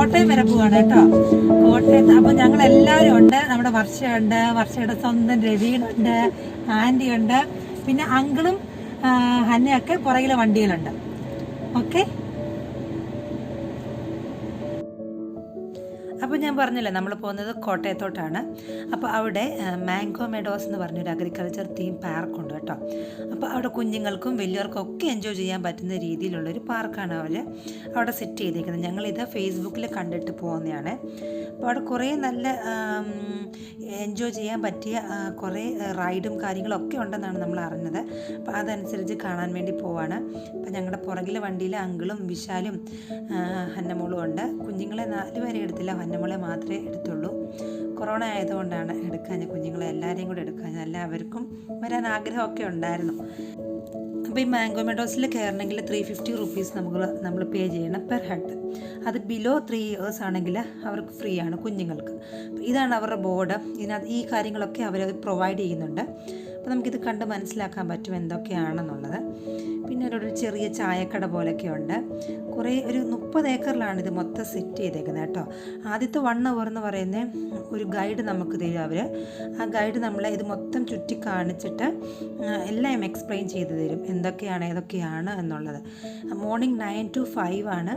കോട്ടയം വരെ പോവാണ് കേട്ടോ. കോട്ടയത്ത് അപ്പൊ ഞങ്ങൾ എല്ലാവരും ഉണ്ട്. നമ്മുടെ വർഷയുണ്ട്, വർഷയുടെ സ്വന്തം രവീണുണ്ട്, ആന്റി ഉണ്ട്, പിന്നെ അങ്കിളും ഹന്നയൊക്കെ പുറകിലെ വണ്ടിയിലുണ്ട്. ഓക്കെ, അപ്പോൾ ഞാൻ പറഞ്ഞില്ലേ നമ്മൾ പോകുന്നത് കോട്ടയത്തോട്ടാണ്. അപ്പോൾ അവിടെ മാംഗോ മെഡോസ് എന്ന് പറഞ്ഞൊരു അഗ്രികൾച്ചർ തീം പാർക്കുണ്ട് കേട്ടോ. അപ്പോൾ അവിടെ കുഞ്ഞുങ്ങൾക്കും വലിയവർക്കും ഒക്കെ എൻജോയ് ചെയ്യാൻ പറ്റുന്ന രീതിയിലുള്ളൊരു പാർക്കാണ് അവർ അവിടെ സെറ്റ് ചെയ്തേക്കുന്നത്. ഞങ്ങളിത് ഫേസ്ബുക്കിൽ കണ്ടിട്ട് പോകുന്നതാണ്. അപ്പോൾ അവിടെ കുറേ നല്ല എൻജോയ് ചെയ്യാൻ പറ്റിയ കുറേ റൈഡും കാര്യങ്ങളൊക്കെ ഉണ്ടെന്നാണ് നമ്മൾ അറിഞ്ഞത്. അപ്പോൾ അതനുസരിച്ച് കാണാൻ വേണ്ടി പോവാണ്. അപ്പോൾ ഞങ്ങളുടെ പുറകിലെ വണ്ടിയിൽ അങ്കിളും വിശാലും ഹന്നമോളും ഉണ്ട്. കുഞ്ഞുങ്ങളെ 4 പേരെ എടുത്തില്ല, ഹന്നമോളെ മാത്രമേ എടുത്തുള്ളൂ. കൊറോണ ആയതുകൊണ്ടാണ് എടുക്കാൻ, കുഞ്ഞുങ്ങളെ എല്ലാവരെയും കൂടെ എടുക്കാൻ. എല്ലാവർക്കും വരാൻ ആഗ്രഹമൊക്കെ ഉണ്ടായിരുന്നു. അപ്പോൾ ഈ മാംഗോ മെഡോസിൽ കയറണമെങ്കിൽ 350 റുപ്പീസ് നമ്മൾ പേ ചെയ്യണം പെർ ഹെഡ്. അത് ബിലോ 3 ഇയേഴ്സ് ആണെങ്കിൽ അവർക്ക് ഫ്രീ ആണ് കുഞ്ഞുങ്ങൾക്ക്. ഇതാണ് അവരുടെ ബോർഡ്. ഇതിനകത്ത് ഈ കാര്യങ്ങളൊക്കെ അവർ പ്രൊവൈഡ് ചെയ്യുന്നുണ്ട്. അപ്പോൾ നമുക്കിത് കണ്ട് മനസ്സിലാക്കാൻ പറ്റും എന്തൊക്കെയാണെന്നുള്ളത്. പിന്നെ ഒരു ചെറിയ ചായക്കട പോലെയൊക്കെ ഉണ്ട്. കുറേ ഒരു 30 ഏക്കറിലാണ് ഇത് മൊത്തം സെറ്റ് ചെയ്തേക്കുന്നത് കേട്ടോ. ആദ്യത്തെ 1 അവർ എന്ന് പറയുന്നത് ഒരു ഗൈഡ് നമുക്ക് തരും അവർ. ആ ഗൈഡ് നമ്മളെ ഇത് മൊത്തം ചുറ്റി കാണിച്ചിട്ട് എല്ലാം എക്സ്പ്ലെയിൻ ചെയ്ത് തരും എന്തൊക്കെയാണ് ഏതൊക്കെയാണ് എന്നുള്ളത്. മോർണിംഗ് 9 to 5 ആണ്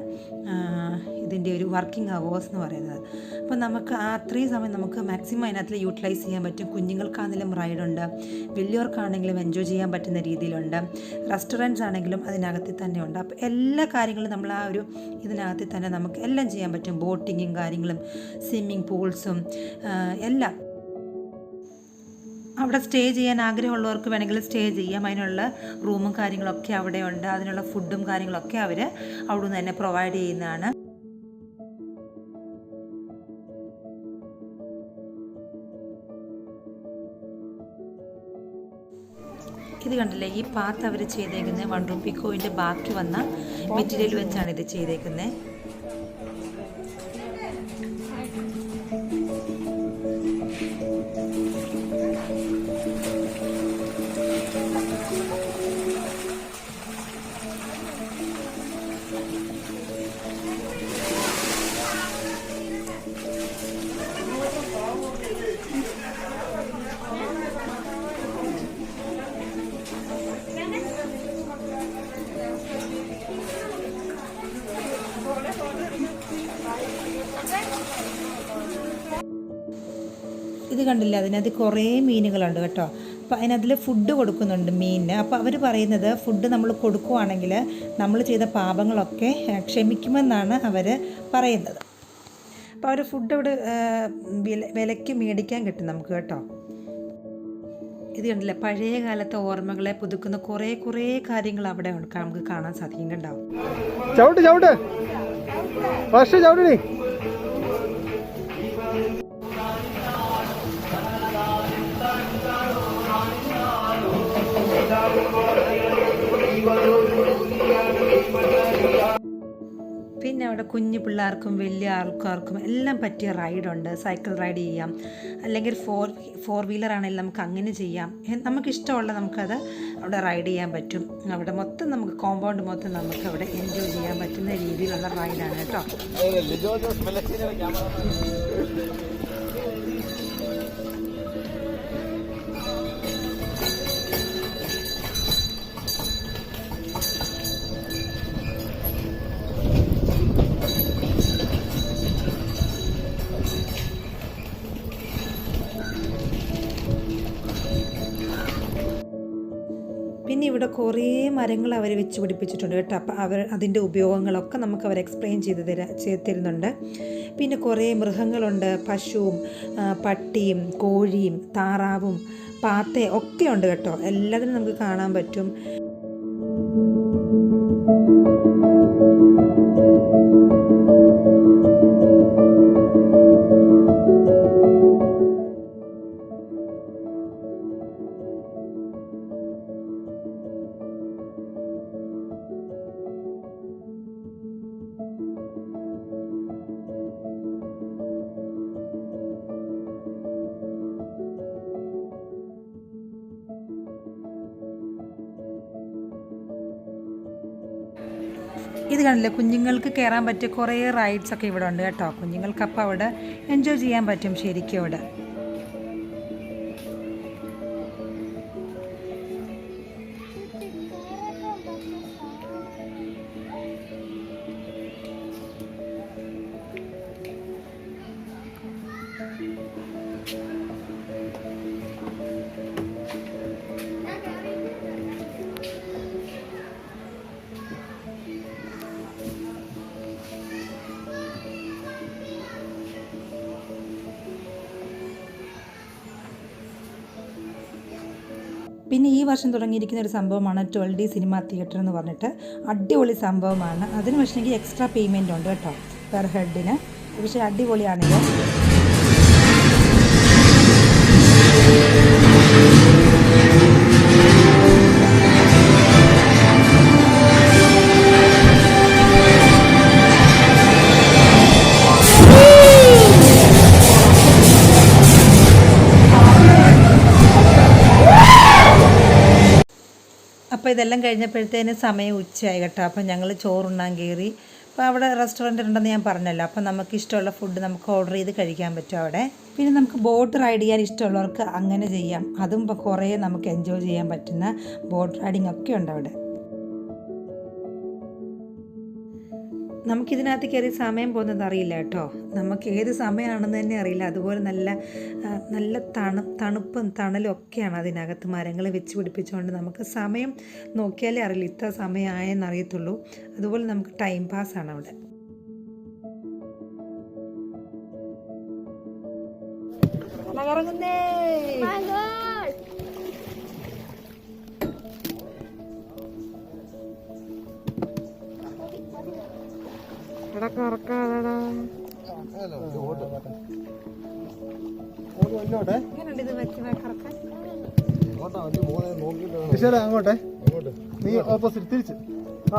ഇതിൻ്റെ ഒരു വർക്കിംഗ് അവേഴ്സ് എന്ന് പറയുന്നത്. അപ്പോൾ നമുക്ക് അത്രയും സമയം നമുക്ക് മാക്സിമം അതിനകത്ത് യൂട്ടിലൈസ് ചെയ്യാൻ പറ്റും. കുഞ്ഞുങ്ങൾക്കാണെങ്കിലും റൈഡുണ്ട്, വലിയവർക്കാണെങ്കിലും എൻജോയ് ചെയ്യാൻ പറ്റുന്ന രീതിയിലുണ്ട്. റെസ്റ്റോറൻറ്റ്സ് ആണെങ്കിലും അതിനകത്ത് തന്നെ ഉണ്ട്. അപ്പോൾ എല്ലാ കാര്യങ്ങളും നമ്മൾ ആ ഒരു ഇതിനകത്ത് തന്നെ നമുക്ക് എല്ലാം ചെയ്യാൻ പറ്റും. ബോട്ടിങ്ങും കാര്യങ്ങളും സ്വിമ്മിങ് പൂൾസും എല്ലാം. അവിടെ സ്റ്റേ ചെയ്യാൻ ആഗ്രഹമുള്ളവർക്ക് വേണമെങ്കിൽ സ്റ്റേ ചെയ്യാം. അതിനുള്ള റൂമും കാര്യങ്ങളൊക്കെ അവിടെ ഉണ്ട്. അതിനുള്ള ഫുഡും കാര്യങ്ങളൊക്കെ അവർ അവിടെ നിന്ന് തന്നെ പ്രൊവൈഡ് ചെയ്യുന്നതാണ്. ഇത് കണ്ടില്ലേ, ഈ പാത്ത് അവർ ചെയ്തേക്കുന്നത് 1 റുപ്പി കോയിൻ്റെ ബാക്കി വന്ന മെറ്റീരിയൽ വെച്ചാണ് ഇത് ചെയ്തേക്കുന്നത്. ഇത് കണ്ടില്ല, അതിനകത്ത് കുറേ മീനുകളുണ്ട് കേട്ടോ. അപ്പോൾ അതിനതിൽ ഫുഡ് കൊടുക്കുന്നുണ്ട് മീനിന്. അപ്പോൾ അവർ പറയുന്നത് ഫുഡ് നമ്മൾ കൊടുക്കുവാണെങ്കിൽ നമ്മൾ ചെയ്ത പാപങ്ങളൊക്കെ ക്ഷമിക്കുമെന്നാണ് അവർ പറയുന്നത്. അപ്പോൾ അവർ ഫുഡ് ഇവിടെ വിലയ്ക്ക് മേടിക്കാൻ കിട്ടും നമുക്ക് കേട്ടോ. ഇത് കണ്ടില്ല, പഴയ കാലത്തെ ഓർമ്മകളെ പുതുക്കുന്ന കുറേ കാര്യങ്ങൾ അവിടെ നമുക്ക് കാണാൻ സാധിക്കും. കണ്ടാവും. പിന്നെ അവിടെ കുഞ്ഞു പിള്ളേർക്കും വലിയ ആൾക്കാർക്കും എല്ലാം പറ്റിയ റൈഡുണ്ട്. സൈക്കിൾ റൈഡ് ചെയ്യാം, അല്ലെങ്കിൽ ഫോർ വീലർ ആണെങ്കിലും നമുക്ക് അങ്ങനെ ചെയ്യാം. നമുക്കിഷ്ടമുള്ള നമുക്കത് അവിടെ റൈഡ് ചെയ്യാൻ പറ്റും. അവിടെ മൊത്തം നമുക്ക് കോമ്പൗണ്ട് മൊത്തം നമുക്ക് അവിടെ എൻജോയ് ചെയ്യാൻ പറ്റുന്ന രീതിയിലുള്ള റൈഡാണ് കേട്ടോ. പിന്നെ ഇവിടെ കുറേ മരങ്ങൾ അവർ വെച്ച് പിടിപ്പിച്ചിട്ടുണ്ട് കേട്ടോ. അപ്പോൾ അതിൻ്റെ ഉപയോഗങ്ങളൊക്കെ നമുക്ക് അവർ എക്സ്പ്ലെയിൻ ചെയ്ത് തരുന്നുണ്ട്. പിന്നെ കുറേ മൃഗങ്ങളുണ്ട്, പശുവും പട്ടിയും കോഴിയും താറാവും പാത്തയും ഒക്കെ ഉണ്ട് കേട്ടോ. എല്ലാത്തിനും നമുക്ക് കാണാൻ പറ്റും. ഇത് കണ്ടില്ലേ, കുഞ്ഞുങ്ങൾക്ക് കയറാൻ പറ്റിയ കുറേ റൈഡ്സൊക്കെ ഇവിടെ ഉണ്ട് കേട്ടോ. കുഞ്ഞുങ്ങൾക്കപ്പോൾ അവിടെ എൻജോയ് ചെയ്യാൻ പറ്റും ശരിക്കും അവിടെ. പിന്നെ ഈ വർഷം തുടങ്ങിയിരിക്കുന്ന ഒരു സംഭവമാണ് 12D സിനിമ തിയേറ്റർ എന്ന് പറഞ്ഞിട്ട്. അടിപൊളി സംഭവമാണ്. അതിന് പക്ഷേങ്കിൽ എക്സ്ട്രാ പേയ്മെൻ്റ് ഉണ്ട് കേട്ടോ പെർ ഹെഡിന്. പക്ഷേ അടിപൊളിയാണിത്. അപ്പോൾ ഇതെല്ലാം കഴിഞ്ഞപ്പോഴത്തേന് സമയം ഉച്ചയായി കേട്ടോ. അപ്പോൾ ഞങ്ങൾ ചോറുണ്ണാൻ കയറി. അപ്പോൾ അവിടെ റെസ്റ്റോറൻറ്റ് ഉണ്ടെന്ന് ഞാൻ പറഞ്ഞല്ലോ. അപ്പോൾ നമുക്ക് ഇഷ്ടമുള്ള ഫുഡ് നമുക്ക് ഓർഡർ ചെയ്ത് കഴിക്കാൻ പറ്റും അവിടെ. പിന്നെ നമുക്ക് ബോട്ട് റൈഡ് ചെയ്യാൻ ഇഷ്ടമുള്ളവർക്ക് അങ്ങനെ ചെയ്യാം. അതും ഇപ്പോൾ കുറേ നമുക്ക് എൻജോയ് ചെയ്യാൻ പറ്റുന്ന ബോട്ട് റൈഡിങ് ഒക്കെ ഉണ്ട് അവിടെ. നമുക്കിതിനകത്ത് കയറി സമയം പോകുന്നത് അറിയില്ല കേട്ടോ. നമുക്ക് ഏത് സമയമാണെന്ന് തന്നെ അറിയില്ല. അതുപോലെ നല്ല തണുപ്പും തണലും ഒക്കെയാണ് അതിനകത്ത്. മരങ്ങൾ വെച്ച് പിടിപ്പിച്ചുകൊണ്ട് നമുക്ക് സമയം നോക്കിയാലേ അറിയില്ല ഇത്ര സമയമായെന്ന് അറിയത്തുള്ളൂ. അതുപോലെ നമുക്ക് ടൈം പാസ്സാണ് അവിടെ. അങ്ങോട്ടെ നീ ഓപ്പോസിറ്റ് തിരിച്ച്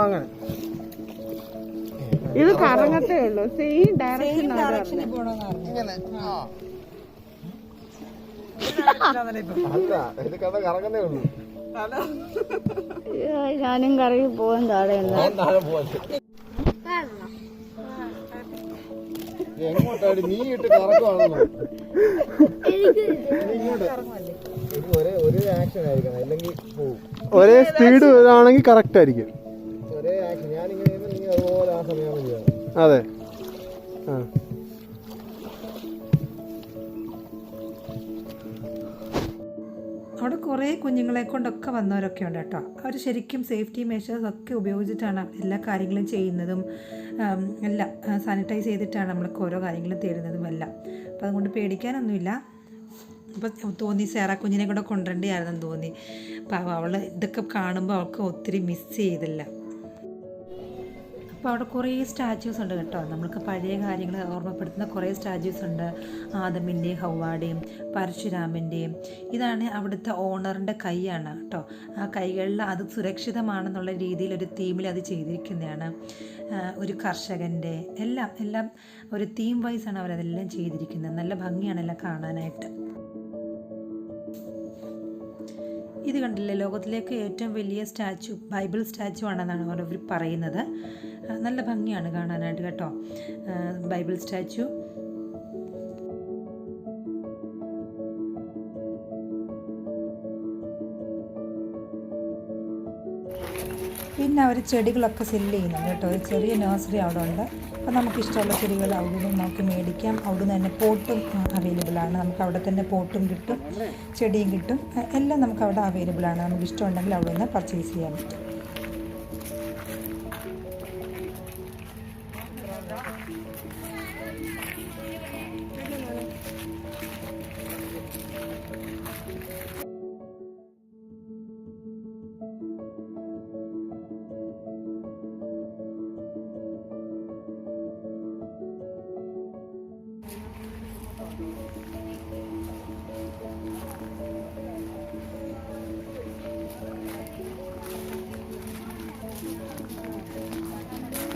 അങ്ങനെ ഇത് കറങ്ങത്തേ ഉള്ളൂ. സെയിം ഡയറക്ഷനിൽ കറങ്ങുന്നേ ഉള്ളൂ. ഞാനും കറങ്ങി പോകാൻ താഴെ എങ്ങോട്ടാടി നീ ഇട്ട് കറക്കുവാണല്ലോ. ഒരേ ആക്ഷൻ ആയിരിക്കണം, അല്ലെങ്കിൽ പോവും. ഒരേ സ്പീഡ് ആണെങ്കിൽ കറക്റ്റ് ആയിരിക്കും. ഒരേ ആക്ഷൻ ഞാനിങ്ങനെ നീ അതുപോലെ ആ സമയമാണ് ചെയ്യണം. അതെ. ആ അവിടെ കുറേ കുഞ്ഞുങ്ങളെ കൊണ്ടൊക്കെ വന്നവരൊക്കെ ഉണ്ട് കേട്ടോ. അവർ ശരിക്കും സേഫ്റ്റി മെഷേഴ്സ് ഒക്കെ ഉപയോഗിച്ചിട്ടാണ് എല്ലാ കാര്യങ്ങളും ചെയ്യുന്നതും. എല്ലാം സാനിറ്റൈസ് ചെയ്തിട്ടാണ് നമ്മൾക്ക് ഓരോ കാര്യങ്ങളും തരുന്നതും എല്ലാം. അപ്പോൾ അതുകൊണ്ട് പേടിക്കാനൊന്നുമില്ല. അപ്പോൾ തോന്നി സേറ കുഞ്ഞിനെ കൂടെ കൊണ്ടുവരേണ്ടിയായിരുന്നെന്ന് തോന്നി. അപ്പോൾ അവൾ ഇതൊക്കെ കാണുമ്പോൾ അവൾക്ക് ഒത്തിരി മിസ് ചെയ്തില്ല. അപ്പോൾ അവിടെ കുറേ സ്റ്റാച്യൂസ് ഉണ്ട് കേട്ടോ. നമ്മൾക്ക് പഴയ കാര്യങ്ങൾ ഓർമ്മപ്പെടുത്തുന്ന കുറേ സ്റ്റാച്യൂസ് ഉണ്ട്. ആദമിൻ്റെയും ഹവ്വായുടെയും പരശുരാമൻ്റെയും. ഇതാണ് അവിടുത്തെ ഓണറിൻ്റെ കൈയാണ് കേട്ടോ. ആ കൈകളിൽ അത് സുരക്ഷിതമാണെന്നുള്ള രീതിയിൽ ഒരു തീമിൽ അത് ചെയ്തിരിക്കുന്നതാണ്. ഒരു കർഷകൻ്റെ എല്ലാം ഒരു തീം വൈസാണ് അവരതെല്ലാം ചെയ്തിരിക്കുന്നത്. നല്ല ഭംഗിയാണ് എല്ലാം കാണാനായിട്ട്. ഇത് കണ്ടില്ലേ, ലോകത്തിലേക്ക് ഏറ്റവും വലിയ സ്റ്റാച്ചു ബൈബിൾ സ്റ്റാച്ചു ആണെന്നാണ് അവർ പറയുന്നത്. നല്ല ഭംഗിയാണ് കാണാനായിട്ട് കേട്ടോ ബൈബിൾ സ്റ്റാച്ചു. പിന്നെ അവർ ചെടികളൊക്കെ സെല്ല് ചെയ്യുന്നുണ്ട് കേട്ടോ. ഒരു ചെറിയ നഴ്സറി അവിടെ ഉണ്ട്. അപ്പോൾ നമുക്കിഷ്ടമുള്ള ചെടികൾ അവിടെ നിന്ന് നമുക്ക് മേടിക്കാം. അവിടെ നിന്ന് തന്നെ പോട്ടും അവൈലബിളാണ്. നമുക്ക് അവിടെ തന്നെ പോട്ടും കിട്ടും, ചെടിയും കിട്ടും, എല്ലാം നമുക്ക് അവിടെ അവൈലബിളാണ്. നമുക്ക് ഇഷ്ടമുണ്ടെങ്കിൽ അവിടെ നിന്ന് പർച്ചേസ് ചെയ്യാൻ പറ്റും.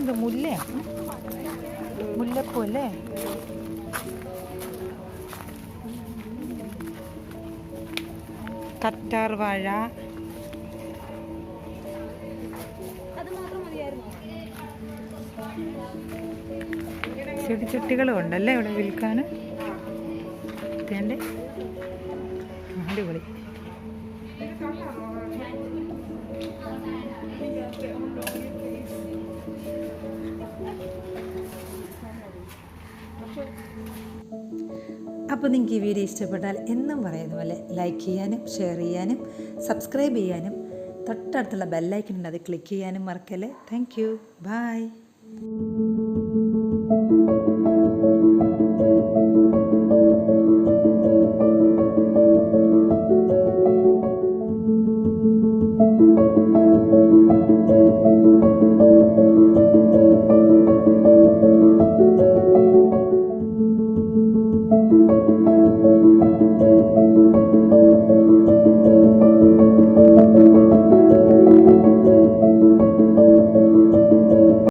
ഇത് മുല്ലയാണ്, മുല്ലപ്പൂ അല്ലേ? കറ്റാർ വാഴ, ചെടിച്ചട്ടികളും ഉണ്ടല്ലേ ഇവിടെ വിൽക്കാൻ. അടിപൊളി. അപ്പോൾ നിങ്ങൾക്ക് ഈ വീഡിയോ ഇഷ്ടപ്പെട്ടാൽ എന്നും പറയുന്ന പോലെ ലൈക്ക് ചെയ്യാനും ഷെയർ ചെയ്യാനും സബ്സ്ക്രൈബ് ചെയ്യാനും തൊട്ടടുത്തുള്ള ബെല്ലൈക്കൺ ഉണ്ട്, അത് ക്ലിക്ക് ചെയ്യാനും മറക്കല്ലേ. Thank you. ബൈ.